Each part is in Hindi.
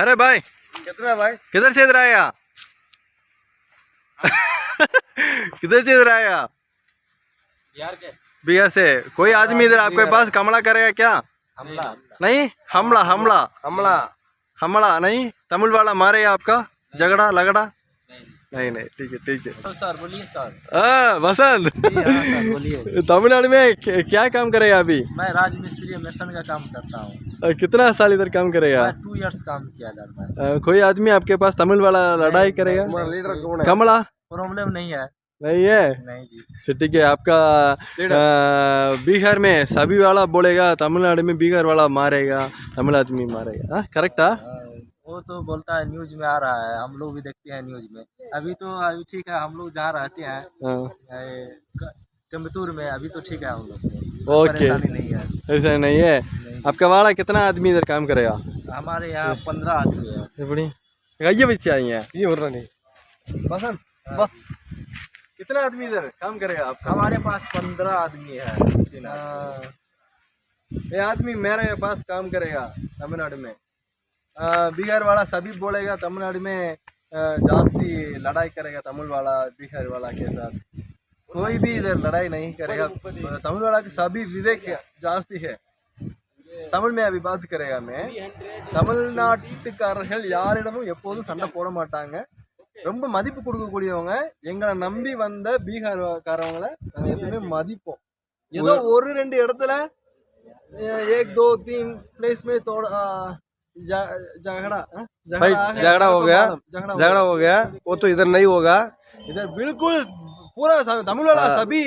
अरे भाई कितना भाई? किधर से इधर आया? किधर से इधर आया? बिहार के। बिहार से। कोई आदमी इधर आपके पास कमला करेगा क्या? हमला नहीं, हमला हमला हमला हमला नहीं, तमिल वाला मारेगा आपका, झगड़ा लगड़ा? नहीं नहीं, ठीक है ठीक है। तो सर बोलिए सर। बसंत सर बोलिए। तमिलनाडु में क्या काम करेगा अभी? मैं राजमिस्त्री मिशन का काम करता हूँ। कितना साल इधर काम करेगा? मैं 2 इयर्स काम किया जाता है। कोई आदमी आपके पास तमिल वाला लड़ाई करेगा? लीडर कौन है? कमला प्रॉब्लम नहीं है। नहीं है? नहीं जी। तो ठीक है। आपका बिहार में सभी वाला बोलेगा, तमिलनाडु में बिहार वाला मारेगा, तमिल आदमी मारेगा। हाँ करेक्ट है? वो तो बोलता है, न्यूज में आ रहा है, हम लोग भी देखते हैं न्यूज में। अभी ठीक है, हम लोग जहाँ रहते हैं कम्बतूर में, अभी तो ठीक है हम लोग। ओके, परेशानी नहीं है। ऐसा नहीं है। आपका वाला कितना आदमी इधर काम करेगा? हमारे यहाँ 15 आदमी है। बढ़िया। ये बच्चे आई हैं, ये बोल रहा नहीं बसंत वाह। कितना आदमी इधर काम करेगा आपका? हमारे पास 15 आदमी है। ये आदमी मेरे पास काम करेगा तमिलनाडु में। बिहार वाला सभी बोलेगा तमिलनाडु में जास्ती लड़ाई करेगा तमिल वाला बिहार वाला के साथ। कोई भी इधर लड़ाई नहीं करेगा। तमिल वाला के सभी विवेक जास्ती है। தமிழ் में अभी बात करेगा मैं। தமிழ்நாட்டுக்காரர்கள் யாரிடமும் எப்போதும் சண்டை போட மாட்டாங்க. ரொம்ப மதிப்பு கொடுக்கக்கூடியவங்க. எங்களை நம்பி வந்த பீகார்காரவங்களை நாங்கள் எப்பவுமே மதிப்போம். ஏதோ ஒரு ரெண்டு இடத்துல 1 2 3 प्लेस में झगड़ा हो गया वो तो इधर नहीं होगा। इधर बिल्कुल पूरा तमिल वाला सभी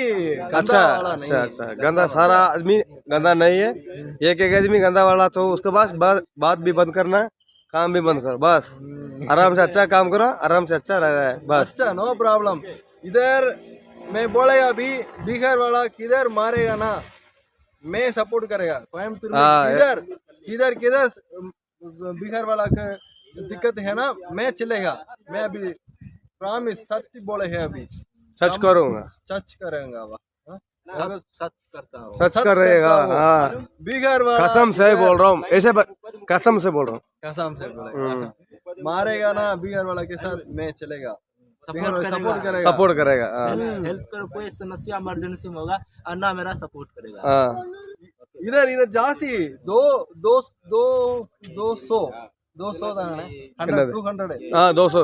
अच्छा अच्छा अच्छा गंदा सारा आदमी गंदा नहीं है। एक आदमी गंदा वाला तो उसके पास बात भी बंद करना, काम भी बंद करो, बस आराम से अच्छा काम करो, आराम से अच्छा रह रहा है बस। अच्छा नो प्रॉब्लम। इधर मैं बोलेगा अभी बिहार वाला किधर मारेगा ना, मैं सपोर्ट करेगा। कोयम्बतूर किधर किधर किधर बिहार वाला का दिक्कत है ना, मैं चलेगा। मैं अभी प्रॉमिस सत्य बोले है, अभी सच करूँगा, सच करेगा। सच करता हूँ, सच कर रहेगा। हाँ बिहार वाला कसम से बोल रहा हूँ, ऐसे कसम से बोल रहा हूँ, कसम से बोलेगा मारेगा ना बिहार वाला के साथ, मैं चलेगा। सपोर्ट करेगा। सपोर्ट करेगा। हेल्प करो, कोई समस्या इमरजेंसी में होगा, अन्ना मेरा सपोर्ट करेगा। इधर इधर जास्ती 200 தானே 100 200 200 தானே 100 200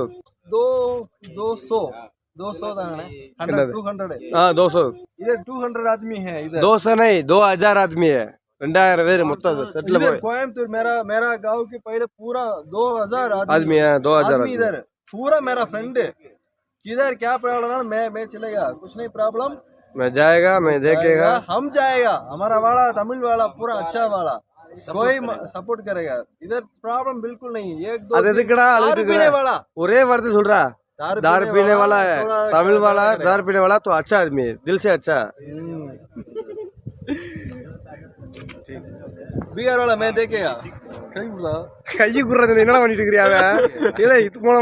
200 इधर 200 आदमी है। इधर 200 नहीं 2000 आदमी है। 2000 वेर మొత్తం సెటిల్ कोयम्बतूर मेरा गांव के पहले पूरा 2000 आदमी है। 2000 आदमी इधर पूरा मेरा फ्रेंड। किधर क्या प्रॉब्लम है, मैं चलेगा, कुछ नहीं प्रॉब्लम। मैं जाएगा, मैं देखेगा, हम जाएगा। हमारा वाला तमिल वाला पूरा अच्छा वाला कोई सपोर्ट करेगा। इधर प्रॉब्लम बिल्कुल नहीं। 1 2 दारू पीने वाला ஒரே வார்த்தை சொல்றா, दारू पीने वाला है, तमिल वाला दारू पीने वाला तो अच्छा आदमी है, दिल से अच्छा। बिहार वाला मैं देखेगा। கை குடுறது என்னடா பண்ணிட்டு இருக்கறியா? இல்ல இது போன